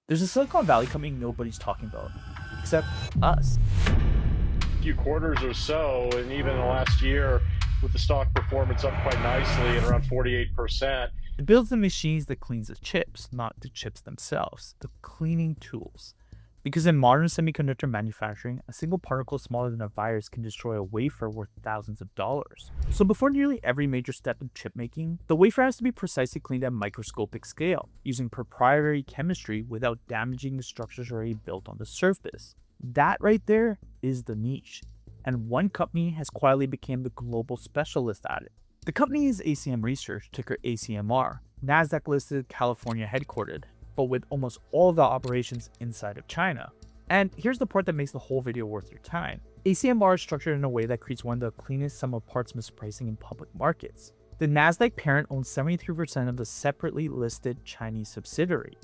There's a Silicon Valley company nobody's talking about, except us. Few quarters or so, and even in the last year, with the stock performance up quite nicely at around 48%. It builds the machines that cleans the chips, not the chips themselves, the cleaning tools. Because in modern semiconductor manufacturing, a single particle smaller than a virus can destroy a wafer worth thousands of dollars. So before nearly every major step in chip making, the wafer has to be precisely cleaned at microscopic scale, using proprietary chemistry without damaging the structures already built on the surface. That right there is the niche, and one company has quietly become the global specialist at it. The company is ACM Research, ticker ACMR, Nasdaq listed, California headquartered, but with almost all the operations inside of China. And here's the part that makes the whole video worth your time. ACMR is structured in a way that creates one of the cleanest sum of parts mispricing in public markets. The Nasdaq parent owns 73% of the separately listed Chinese subsidiary.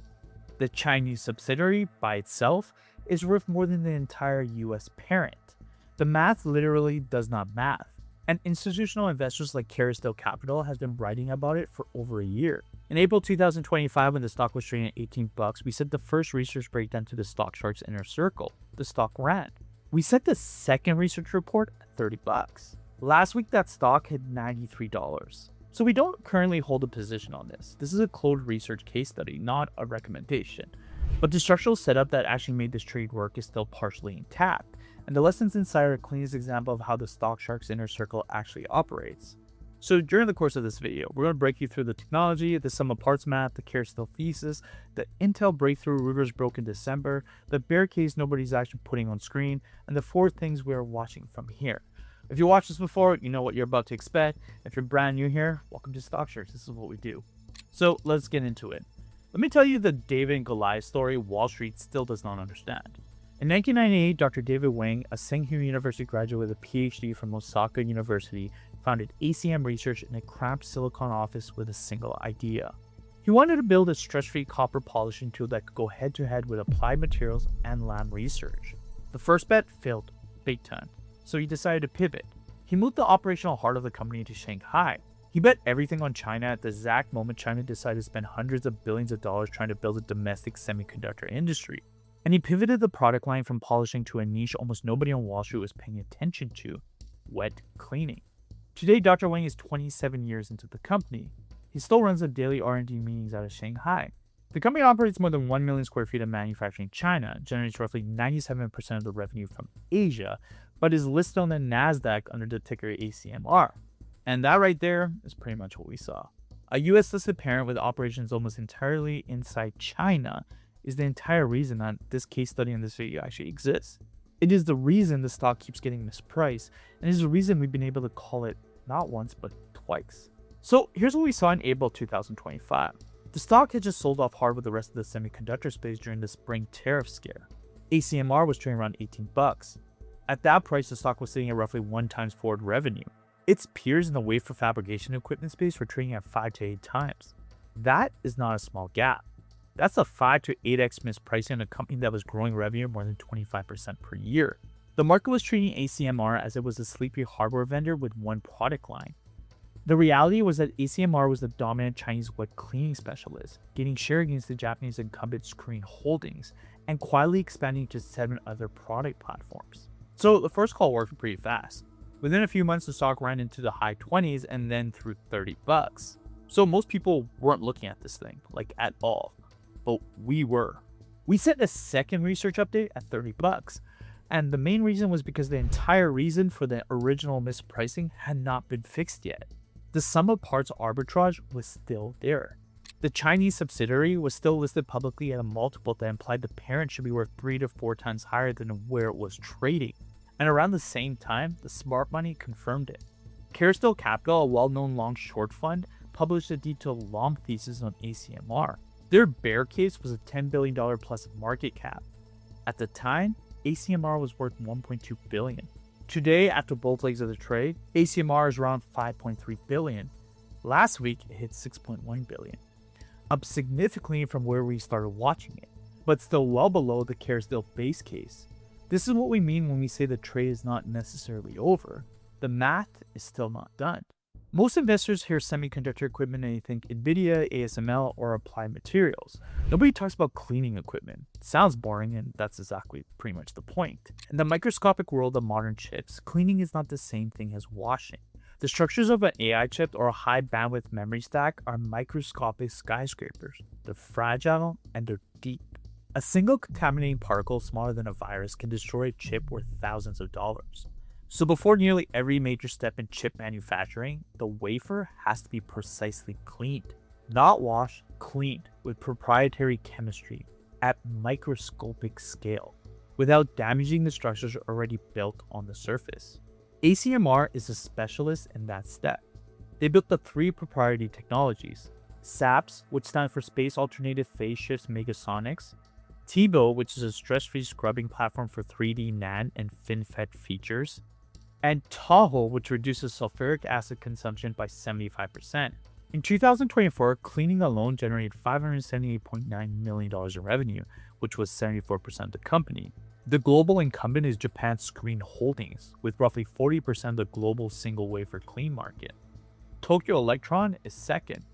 The Chinese subsidiary, by itself, is worth more than the entire US parent. The math literally does not math, and institutional investors like Kerrisdale Capital has been writing about it for over a year. In April 2025, when the stock was trading at $18, we sent the first research breakdown to the stock shark's inner circle. The stock ran. We sent the second research report at $30. Last week, that stock hit $93. So we don't currently hold a position on this. This is a closed research case study, not a recommendation. But the structural setup that actually made this trade work is still partially intact, and the lessons inside are the cleanest example of how the stock shark's inner circle actually operates. So during the course of this video, we're going to break you through the technology, the sum of parts math, the Kerrisdale thesis, the Intel breakthrough Reuters broke in December, the bear case nobody's actually putting on screen, and the 4 things we are watching from here. If you watched this before, you know what you're about to expect. If you're brand new here, welcome to Stock Sharks. This is what we do. So let's get into it. Let me tell you the David and Goliath story Wall Street still does not understand. In 1998, Dr. David Wang, a Tsinghua University graduate with a PhD from Osaka University, founded ACM Research in a cramped Silicon office with a single idea. He wanted to build a stress-free copper polishing tool that could go head-to-head with applied materials and Lam research. The first bet failed big time, so he decided to pivot. He moved the operational heart of the company to Shanghai. He bet everything on China at the exact moment China decided to spend hundreds of billions of dollars trying to build a domestic semiconductor industry. And he pivoted the product line from polishing to a niche almost nobody on Wall Street was paying attention to: wet cleaning. Today, Dr. Wang is 27 years into the company. He still runs the daily R&D meetings out of Shanghai. The company operates more than 1 million square feet of manufacturing in China, generates roughly 97% of the revenue from Asia, but is listed on the Nasdaq under the ticker ACMR. And that right there is pretty much what we saw. A US-listed parent with operations almost entirely inside China is the entire reason that this case study in this video actually exists. It is the reason the stock keeps getting mispriced, and it is the reason we've been able to call it not once, but twice. So here's what we saw in April 2025. The stock had just sold off hard with the rest of the semiconductor space during the spring tariff scare. ACMR was trading around $18. At that price, the stock was sitting at roughly 1 times forward revenue. Its peers in the wafer fabrication equipment space were trading at 5 to 8 times. That is not a small gap. That's a 5 to 8x mispricing on a company that was growing revenue more than 25% per year. The market was treating ACMR as it was a sleepy hardware vendor with one product line. The reality was that ACMR was the dominant Chinese wet cleaning specialist, gaining share against the Japanese incumbent Screen Holdings, and quietly expanding to 7 other product platforms. So the first call worked pretty fast. Within a few months, the stock ran into the high 20s and then through $30. So most people weren't looking at this thing, like at all. But we were. We sent a second research update at $30, and the main reason was because the entire reason for the original mispricing had not been fixed yet. The sum of parts arbitrage was still there. The Chinese subsidiary was still listed publicly at a multiple that implied the parent should be worth 3 to 4 times higher than where it was trading. And around the same time, the smart money confirmed it. Kerrisdale Capital, a well-known long-short fund, published a detailed long thesis on ACMR. Their bear case was a $10 billion plus market cap. At the time, ACMR was worth $1.2 billion. Today, after both legs of the trade, ACMR is around $5.3 billion. Last week, it hit $6.1 billion, up significantly from where we started watching it, but still well below the Kerrisdale base case. This is what we mean when we say the trade is not necessarily over. The math is still not done. Most investors hear semiconductor equipment and they think NVIDIA, ASML, or Applied Materials. Nobody talks about cleaning equipment. It sounds boring, and that's exactly pretty much the point. In the microscopic world of modern chips, cleaning is not the same thing as washing. The structures of an AI chip or a high bandwidth memory stack are microscopic skyscrapers. They're fragile and they're deep. A single contaminating particle smaller than a virus can destroy a chip worth thousands of dollars. So before nearly every major step in chip manufacturing, the wafer has to be precisely cleaned. Not washed, cleaned with proprietary chemistry at microscopic scale, without damaging the structures already built on the surface. ACMR is a specialist in that step. They built the three proprietary technologies: SAPS, which stands for Space Alternative Phase Shifts Megasonics; TIBO, which is a stress-free scrubbing platform for 3D NAND and FinFET features; and Tahoe, which reduces sulfuric acid consumption by 75%. In 2024, cleaning alone generated $578.9 million in revenue, which was 74% of the company. The global incumbent is Japan's Screen Holdings, with roughly 40% of the global single wafer clean market. Tokyo Electron is second.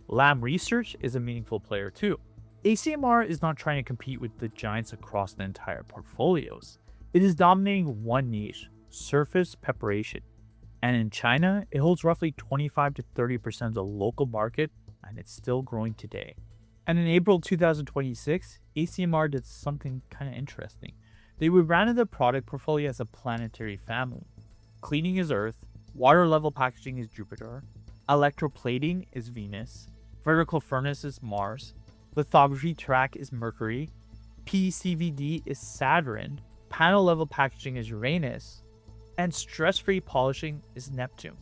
Lam Research is a meaningful player too. ACMR is not trying to compete with the giants across the entire portfolios. It is dominating one niche: surface preparation. And in China, it holds roughly 25 to 30% of the local market, and it's still growing today. And in April 2026, ACMR did something kind of interesting. They rebranded the product portfolio as a planetary family. Cleaning is Earth, water level packaging is Jupiter, electroplating is Venus, vertical furnace is Mars, lithography track is Mercury, PCVD is Saturn, panel level packaging is Uranus, and stress-free polishing is Neptune.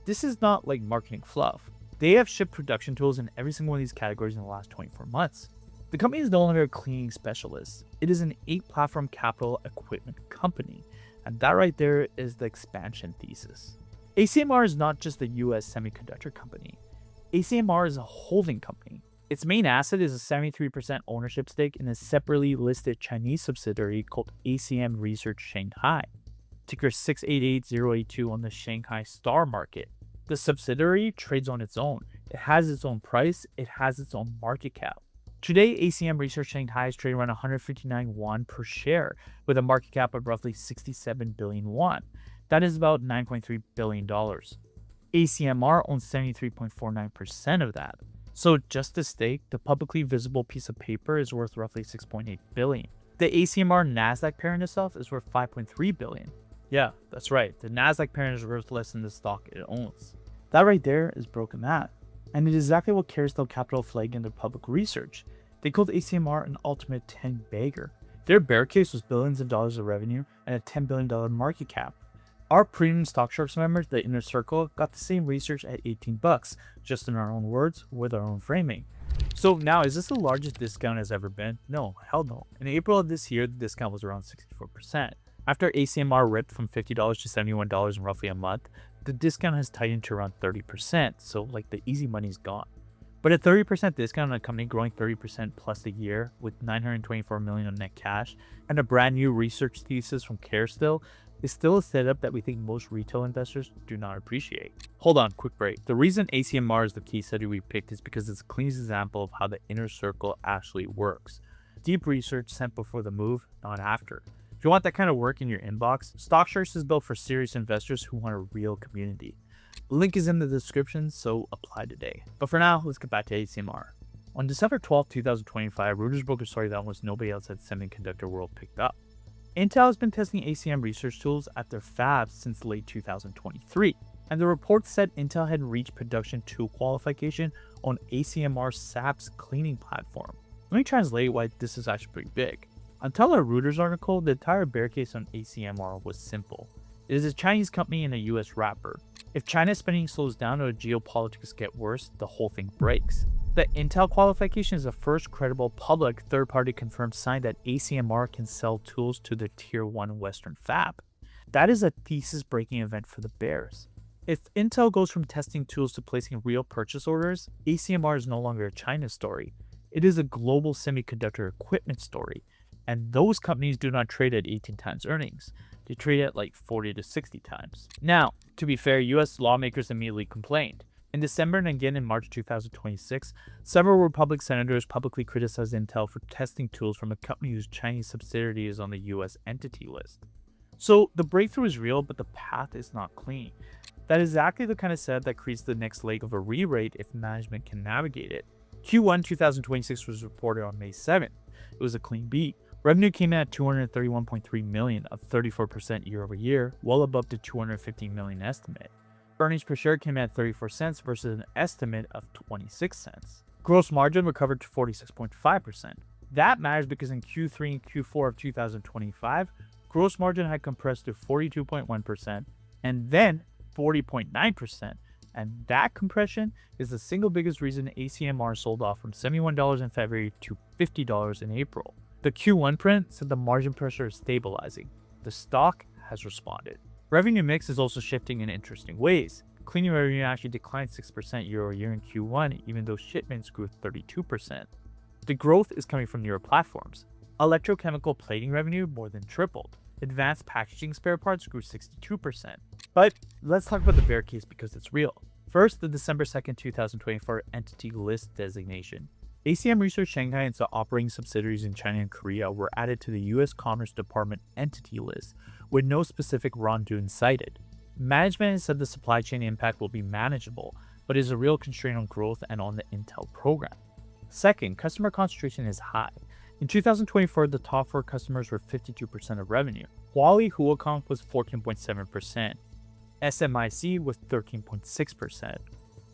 This is not like marketing fluff. They have shipped production tools in every single one of these categories in the last 24 months. The company is no longer a cleaning specialist. It is an 8-platform capital equipment company, and that right there is the expansion thesis. ACMR is not just a US semiconductor company. ACMR is a holding company. Its main asset is a 73% ownership stake in a separately listed Chinese subsidiary called ACM Research Shanghai, ticker 688082 on the Shanghai Star Market. The subsidiary trades on its own. It has its own price. It has its own market cap. Today, ACM Research Shanghai is trading around 159 won per share with a market cap of roughly 67 billion won. That is about $9.3 billion. ACMR owns 73.49% of that. So just the stake, the publicly visible piece of paper, is worth roughly 6.8 billion. The ACMR Nasdaq parent itself is worth 5.3 billion. Yeah, that's right. The Nasdaq parent is worth less than the stock it owns. That right there is broken math. And it is exactly what Kerrisdale Capital flagged in their public research. They called ACMR an ultimate 10-bagger. Their bear case was billions of dollars of revenue and a $10 billion market cap. Our premium Stock Sharks members, the Inner Circle, got the same research at $18, just in our own words, with our own framing. So now, is this the largest discount has ever been? No, hell no. In April of this year, the discount was around 64%. After ACMR ripped from $50 to $71 in roughly a month, the discount has tightened to around 30%, so like the easy money's gone. But a 30% discount on a company growing 30% plus a year with $924 million on net cash and a brand new research thesis from Kerrisdale is still a setup that we think most retail investors do not appreciate. Hold on, quick break. The reason ACMR is the case study we picked is because it's the cleanest example of how the Inner Circle actually works. Deep research sent before the move, not after. If you want that kind of work in your inbox, Stock Sharks is built for serious investors who want a real community. Link is in the description, so apply today. But for now, let's get back to ACMR. On December 12, 2025, Reuters broke a story that almost nobody else at semiconductor world picked up. Intel has been testing ACM research tools at their fabs since late 2023, and the report said Intel had reached production tool qualification on ACMR's SAPS cleaning platform. Let me translate why this is actually pretty big. Until a Reuters article, the entire bear case on ACMR was simple. It is a Chinese company in a US wrapper. If China's spending slows down or geopolitics get worse, the whole thing breaks. The Intel qualification is the first credible public third-party confirmed sign that ACMR can sell tools to the Tier 1 Western fab. That is a thesis-breaking event for the bears. If Intel goes from testing tools to placing real purchase orders, ACMR is no longer a China story. It is a global semiconductor equipment story. And those companies do not trade at 18 times earnings. They trade at like 40 to 60 times. Now, to be fair, US lawmakers immediately complained. In December and again in March 2026, several Republican senators publicly criticized Intel for testing tools from a company whose Chinese subsidiary is on the US entity list. So the breakthrough is real, but the path is not clean. That is exactly the kind of setup that creates the next leg of a re-rate if management can navigate it. Q1 2026 was reported on May 7th. It was a clean beat. Revenue came in at $231.3 million, up 34% year over year, well above the $250 million estimate. Earnings per share came in at 34 cents versus an estimate of 26 cents. Gross margin recovered to 46.5%. That matters because in Q3 and Q4 of 2025, gross margin had compressed to 42.1% and then 40.9%. And that compression is the single biggest reason ACMR sold off from $71 in February to $50 in April. The Q1 print said the margin pressure is stabilizing. The stock has responded. Revenue mix is also shifting in interesting ways. Cleaning revenue actually declined 6% year over year in Q1, even though shipments grew 32%. The growth is coming from newer platforms. Electrochemical plating revenue more than tripled. Advanced packaging spare parts grew 62%. But let's talk about the bear case because it's real. First, the December 2nd, 2024 entity list designation. ACM Research Shanghai and its operating subsidiaries in China and Korea were added to the U.S. Commerce Department entity list, with no specific wrongdoing cited. Management has said the supply chain impact will be manageable, but is a real constraint on growth and on the Intel program. Second, customer concentration is high. In 2024, the top 4 customers were 52% of revenue. Huawei Huacong was 14.7%. SMIC was 13.6%.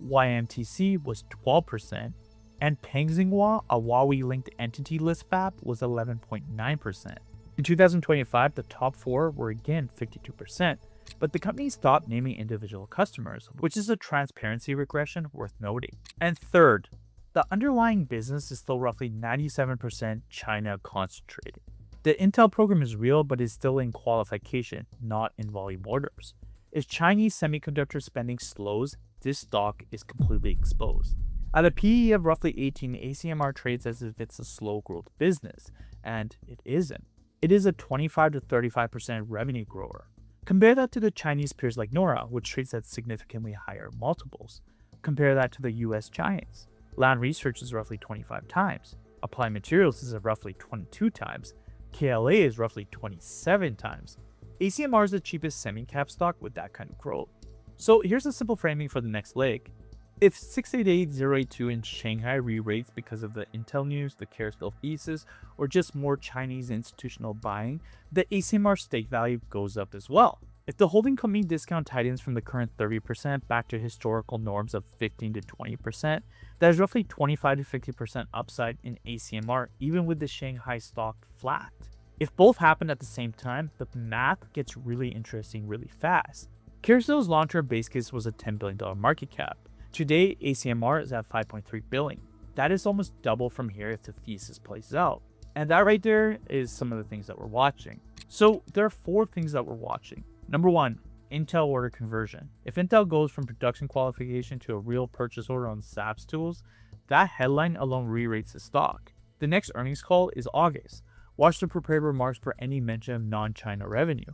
YMTC was 12%. And Peng Xinhua, a Huawei-linked entity list fab, was 11.9%. In 2025, the top 4 were again 52%, but the company stopped naming individual customers, which is a transparency regression worth noting. And third, the underlying business is still roughly 97% China concentrated. The Intel program is real, but is still in qualification, not in volume orders. If Chinese semiconductor spending slows, this stock is completely exposed. At a PE of roughly 18, ACMR trades as if it's a slow growth business, and it isn't. It is a 25 to 35% revenue grower. Compare that to the Chinese peers like Nora, which trades at significantly higher multiples. Compare that to the US giants. Land Research is roughly 25 times. Applied Materials is roughly 22 times. KLA is roughly 27 times. ACMR is the cheapest semi-cap stock with that kind of growth. So here's a simple framing for the next leg. If 688082 in Shanghai re-rates because of the Intel news, the Kerrisdale thesis, or just more Chinese institutional buying, the ACMR stake value goes up as well. If the holding company discount tightens from the current 30% back to historical norms of 15 to 20%, that is roughly 25 to 50% upside in ACMR, even with the Shanghai stock flat. If both happen at the same time, the math gets really interesting really fast. Kerrisdale's long-term base case was a $10 billion market cap. Today, ACMR is at $5.3 billion. That is almost double from here if the thesis plays out. And that right there is some of the things that we're watching. So there are 4 things that we're watching. Number 1, Intel order conversion. If Intel goes from production qualification to a real purchase order on SAPS tools, that headline alone re-rates the stock. The next earnings call is August. Watch the prepared remarks for any mention of non-China revenue.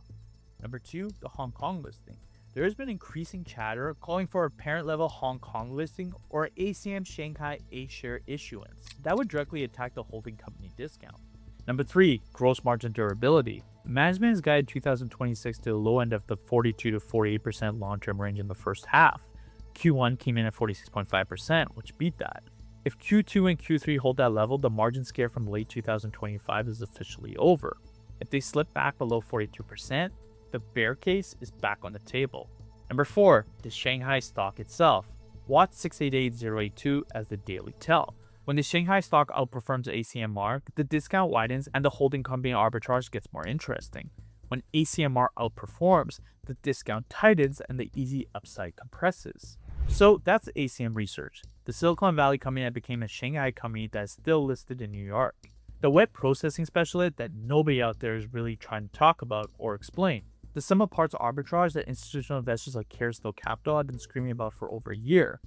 Number 2, the Hong Kong listing. There has been increasing chatter calling for a parent-level Hong Kong listing or ACM Shanghai A-share issuance. That would directly attack the holding company discount. Number 3, gross margin durability. Management has guided 2026 to the low end of the 42 to 48% long-term range in the first half. Q1 came in at 46.5%, which beat that. If Q2 and Q3 hold that level, the margin scare from late 2025 is officially over. If they slip back below 42%, the bear case is back on the table. Number 4, the Shanghai stock itself. Watch 688082 as the daily tell. When the Shanghai stock outperforms ACMR, the discount widens and the holding company arbitrage gets more interesting. When ACMR outperforms, the discount tightens and the easy upside compresses. So that's ACM Research, the Silicon Valley company that became a Shanghai company that is still listed in New York. The wet processing specialist that nobody out there is really trying to talk about or explain. The sum of parts arbitrage that institutional investors like Kerrisdale Capital have been screaming about for over a year.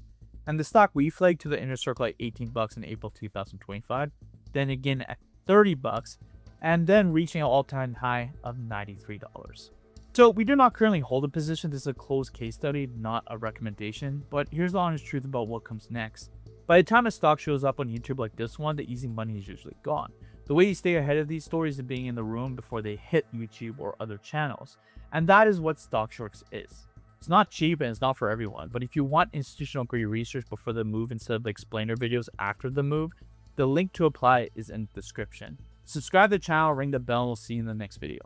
And the stock we flagged to the inner circle at $18 in April 2025, then again at $30 and then reaching an all-time high of $93. So we do not currently hold a position. This is a closed case study, not a recommendation, but here's the honest truth about what comes next. By the time a stock shows up on YouTube like this one, the easy money is usually gone. The way you stay ahead of these stories is being in the room before they hit YouTube or other channels, and that is what Stock Shorts is. It's not cheap and it's not for everyone, but if you want institutional grade research before the move instead of the explainer videos after the move, the link to apply is in the description. Subscribe to the channel, ring the bell, and we'll see you in the next video.